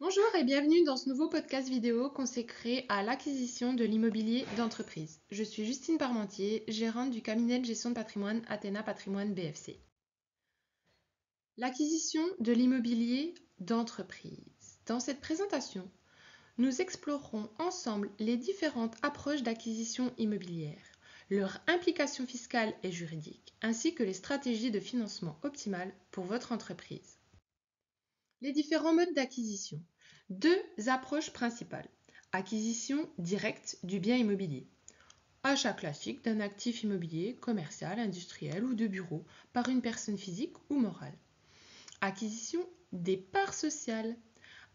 Bonjour et bienvenue dans ce nouveau podcast vidéo consacré à l'acquisition de l'immobilier d'entreprise. Je suis Justine Parmentier, gérante du cabinet de gestion de patrimoine Athéna Patrimoine BFC. L'acquisition de l'immobilier d'entreprise. Dans cette présentation, nous explorerons ensemble les différentes approches d'acquisition immobilière, leur implication fiscale et juridique, ainsi que les stratégies de financement optimales pour votre entreprise. Les différents modes d'acquisition. Deux approches principales. Acquisition directe du bien immobilier. Achat classique d'un actif immobilier, commercial, industriel ou de bureau par une personne physique ou morale. Acquisition des parts sociales.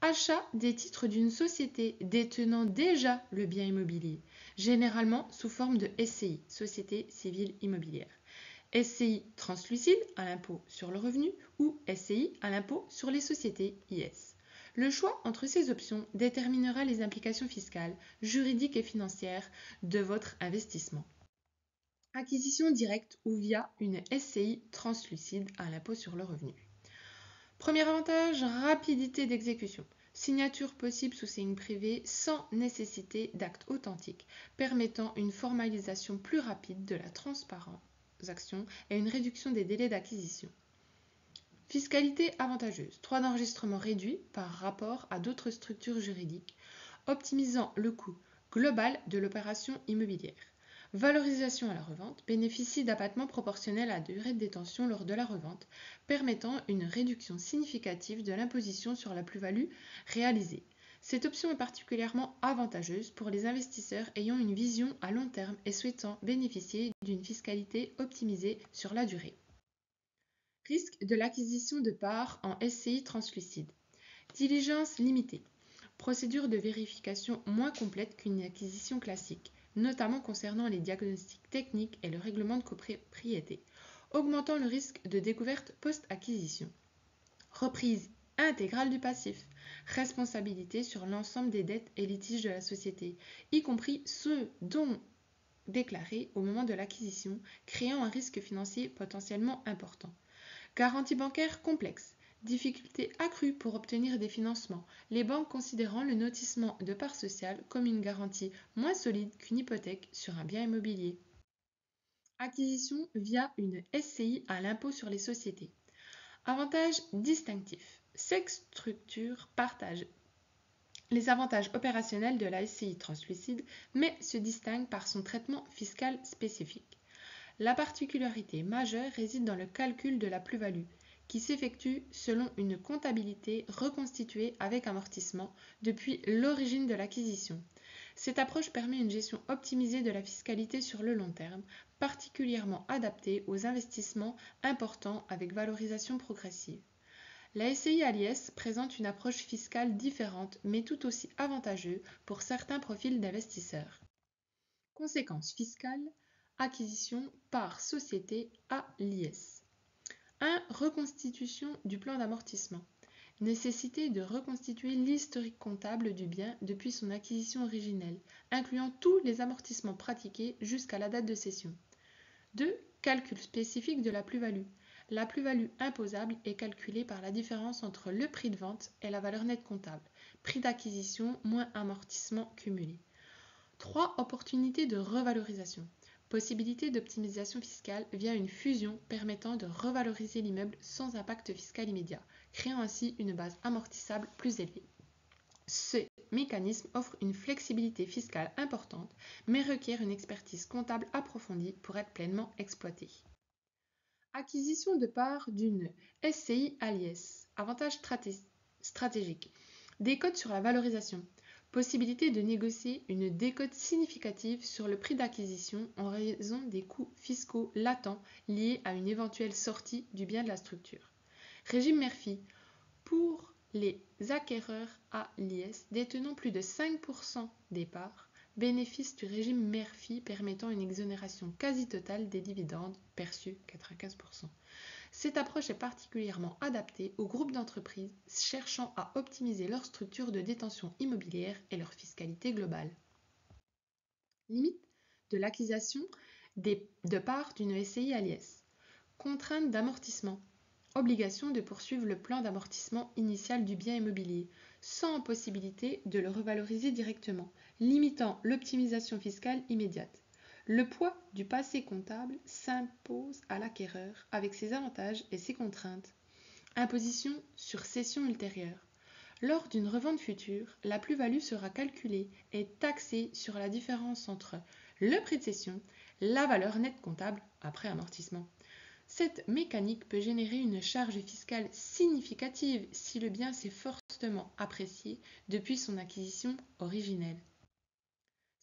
Achat des titres d'une société détenant déjà le bien immobilier, généralement sous forme de SCI, Société Civile Immobilière. SCI translucide à l'impôt sur le revenu ou SCI à l'impôt sur les sociétés IS. Le choix entre ces options déterminera les implications fiscales, juridiques et financières de votre investissement. Acquisition directe ou via une SCI translucide à l'impôt sur le revenu. Premier avantage, rapidité d'exécution. Signature possible sous signe privé sans nécessité d'acte authentique, permettant une formalisation plus rapide de la transaction et une réduction des délais d'acquisition. Fiscalité avantageuse. Droit d'enregistrement réduit par rapport à d'autres structures juridiques, optimisant le coût global de l'opération immobilière. Valorisation à la revente bénéficie d'abattements proportionnels à la durée de détention lors de la revente, permettant une réduction significative de l'imposition sur la plus-value réalisée. Cette option est particulièrement avantageuse pour les investisseurs ayant une vision à long terme et souhaitant bénéficier d'une fiscalité optimisée sur la durée. Risque de l'acquisition de parts en SCI translucide. Diligence limitée. Procédure de vérification moins complète qu'une acquisition classique, notamment concernant les diagnostics techniques et le règlement de copropriété, augmentant le risque de découverte post-acquisition. Reprise intégrale du passif. Responsabilité sur l'ensemble des dettes et litiges de la société, y compris ceux dont déclarés au moment de l'acquisition, créant un risque financier potentiellement important. Garantie bancaire complexe. Difficulté accrue pour obtenir des financements, les banques considérant le notissement de parts sociales comme une garantie moins solide qu'une hypothèque sur un bien immobilier. Acquisition via une SCI à l'impôt sur les sociétés. Avantages distinctifs. Cette structure partage les avantages opérationnels de la SCI translucide, mais se distingue par son traitement fiscal spécifique. La particularité majeure réside dans le calcul de la plus-value, qui s'effectue selon une comptabilité reconstituée avec amortissement depuis l'origine de l'acquisition. Cette approche permet une gestion optimisée de la fiscalité sur le long terme, particulièrement adaptée aux investissements importants avec valorisation progressive. La SCI à l'IS présente une approche fiscale différente mais tout aussi avantageuse pour certains profils d'investisseurs. Conséquences fiscales, acquisition par société à l'IS. 1. Reconstitution du plan d'amortissement. Nécessité de reconstituer l'historique comptable du bien depuis son acquisition originelle, incluant tous les amortissements pratiqués jusqu'à la date de cession. 2. Calcul spécifique de la plus-value. La plus-value imposable est calculée par la différence entre le prix de vente et la valeur nette comptable, prix d'acquisition moins amortissement cumulé. 3. Opportunités de revalorisation. Possibilité d'optimisation fiscale via une fusion permettant de revaloriser l'immeuble sans impact fiscal immédiat, créant ainsi une base amortissable plus élevée. Ce mécanisme offre une flexibilité fiscale importante, mais requiert une expertise comptable approfondie pour être pleinement exploité. Acquisition de parts d'une SCI à l'IS. Avantage stratégique. Décote sur la valorisation. Possibilité de négocier une décote significative sur le prix d'acquisition en raison des coûts fiscaux latents liés à une éventuelle sortie du bien de la structure. Régime Murphy. Pour les acquéreurs à l'IS détenant plus de 5% des parts, bénéfice du régime Murphy permettant une exonération quasi totale des dividendes perçus 95%. Cette approche est particulièrement adaptée aux groupes d'entreprises cherchant à optimiser leur structure de détention immobilière et leur fiscalité globale. Limite de l'acquisition de parts d'une SCI à l'IS. Contrainte d'amortissement. obligation de poursuivre le plan d'amortissement initial du bien immobilier, sans possibilité de le revaloriser directement, limitant l'optimisation fiscale immédiate. Le poids du passé comptable s'impose à l'acquéreur avec ses avantages et ses contraintes. Imposition sur cession ultérieure. Lors d'une revente future, la plus-value sera calculée et taxée sur la différence entre le prix de cession, la valeur nette comptable après amortissement. Cette mécanique peut générer une charge fiscale significative si le bien s'est fortement apprécié depuis son acquisition originelle.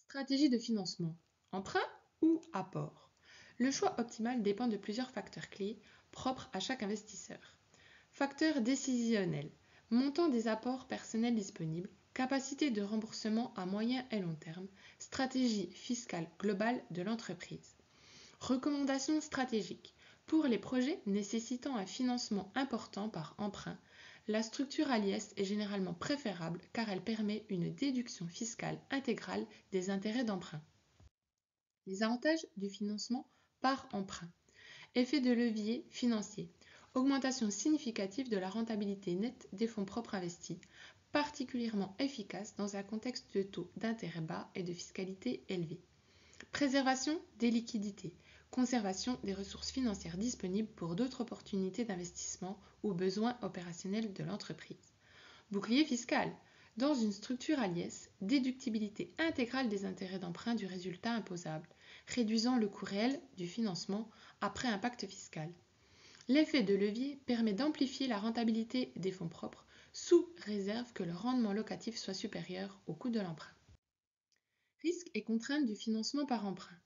Stratégie de financement. Emprunt ou apport? Le choix optimal dépend de plusieurs facteurs clés propres à chaque investisseur. Facteurs décisionnels. Montant des apports personnels disponibles, capacité de remboursement à moyen et long terme, stratégie fiscale globale de l'entreprise. Recommandations stratégiques. Pour les projets nécessitant un financement important par emprunt, la structure à l'IS est généralement préférable car elle permet une déduction fiscale intégrale des intérêts d'emprunt. Les avantages du financement par emprunt. Effet de levier financier. Augmentation significative de la rentabilité nette des fonds propres investis, particulièrement efficace dans un contexte de taux d'intérêt bas et de fiscalité élevée. Préservation des liquidités. Conservation des ressources financières disponibles pour d'autres opportunités d'investissement ou besoins opérationnels de l'entreprise. Bouclier fiscal. Dans une structure à l'IS, déductibilité intégrale des intérêts d'emprunt du résultat imposable, réduisant le coût réel du financement après impact fiscal. L'effet de levier permet d'amplifier la rentabilité des fonds propres sous réserve que le rendement locatif soit supérieur au coût de l'emprunt. Risques et contraintes du financement par emprunt.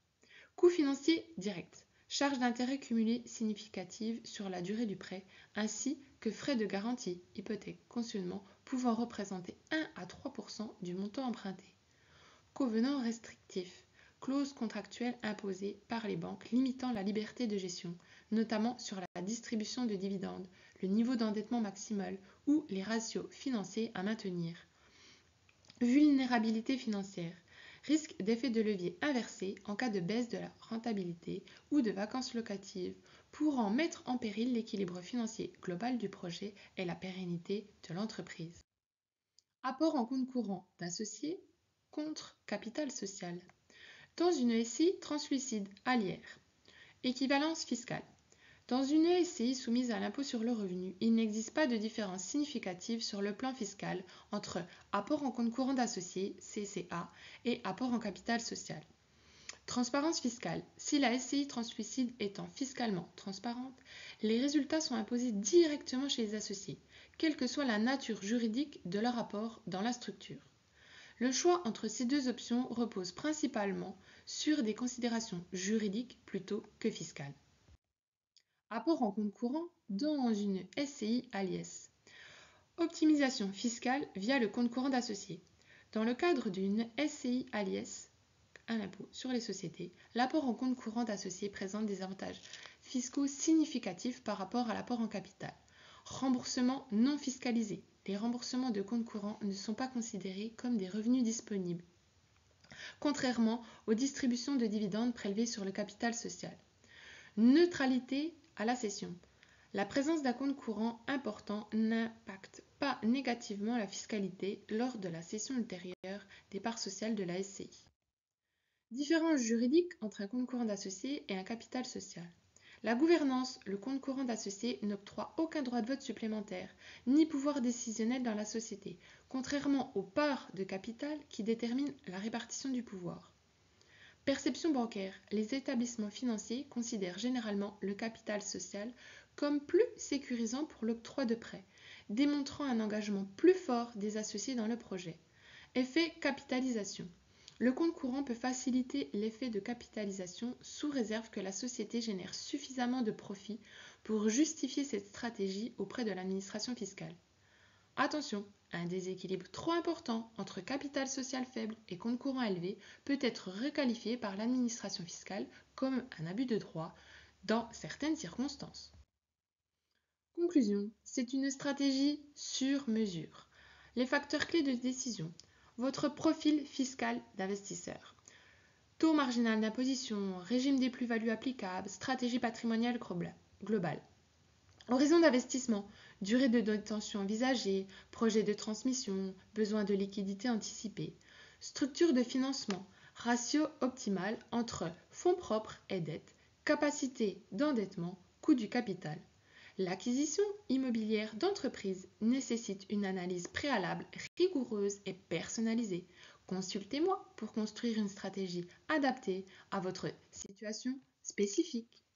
Coût financier direct. Charges d'intérêt cumulées significatives sur la durée du prêt, ainsi que frais de garantie, hypothèque, cautionnement pouvant représenter 1 à 3% du montant emprunté. Covenants restrictifs. Clauses contractuelles imposées par les banques limitant la liberté de gestion, notamment sur la distribution de dividendes, le niveau d'endettement maximal ou les ratios financiers à maintenir. Vulnérabilité financière. Risque d'effet de levier inversé en cas de baisse de la rentabilité ou de vacances locatives, pouvant mettre en péril l'équilibre financier global du projet et la pérennité de l'entreprise. Apport en compte courant d'associés contre capital social. Dans une SCI translucide à l'IR. Équivalence fiscale. Dans une SCI soumise à l'impôt sur le revenu, il n'existe pas de différence significative sur le plan fiscal entre apport en compte courant d'associés, CCA, et apport en capital social. Transparence fiscale. Si la SCI translucide étant fiscalement transparente, les résultats sont imposés directement chez les associés, quelle que soit la nature juridique de leur apport dans la structure. Le choix entre ces deux options repose principalement sur des considérations juridiques plutôt que fiscales. Apport en compte courant dans une SCI à l'IS. Optimisation fiscale via le compte courant d'associés. Dans le cadre d'une SCI à l'IS, un impôt sur les sociétés, l'apport en compte courant d'associés présente des avantages fiscaux significatifs par rapport à l'apport en capital. Remboursement non fiscalisé. Les remboursements de compte courant ne sont pas considérés comme des revenus disponibles, contrairement aux distributions de dividendes prélevées sur le capital social. Neutralité à la cession. La présence d'un compte courant important n'impacte pas négativement la fiscalité lors de la cession ultérieure des parts sociales de la SCI. Différence juridique entre un compte courant d'associé et un capital social. La gouvernance, le compte courant d'associé n'octroie aucun droit de vote supplémentaire, ni pouvoir décisionnel dans la société, contrairement aux parts de capital qui déterminent la répartition du pouvoir. Perception bancaire. Les établissements financiers considèrent généralement le capital social comme plus sécurisant pour l'octroi de prêts, démontrant un engagement plus fort des associés dans le projet. Effet capitalisation. Le compte courant peut faciliter l'effet de capitalisation sous réserve que la société génère suffisamment de profits pour justifier cette stratégie auprès de l'administration fiscale. Attention, un déséquilibre trop important entre capital social faible et compte courant élevé peut être requalifié par l'administration fiscale comme un abus de droit dans certaines circonstances. Conclusion, c'est une stratégie sur mesure. Les facteurs clés de décision. Votre profil fiscal d'investisseur. Taux marginal d'imposition, régime des plus-values applicables, stratégie patrimoniale globale. Horizon d'investissement, durée de détention envisagée, projet de transmission, besoin de liquidité anticipé. Structure de financement, ratio optimal entre fonds propres et dettes, capacité d'endettement, coût du capital. L'acquisition immobilière d'entreprise nécessite une analyse préalable rigoureuse et personnalisée. Consultez-moi pour construire une stratégie adaptée à votre situation spécifique.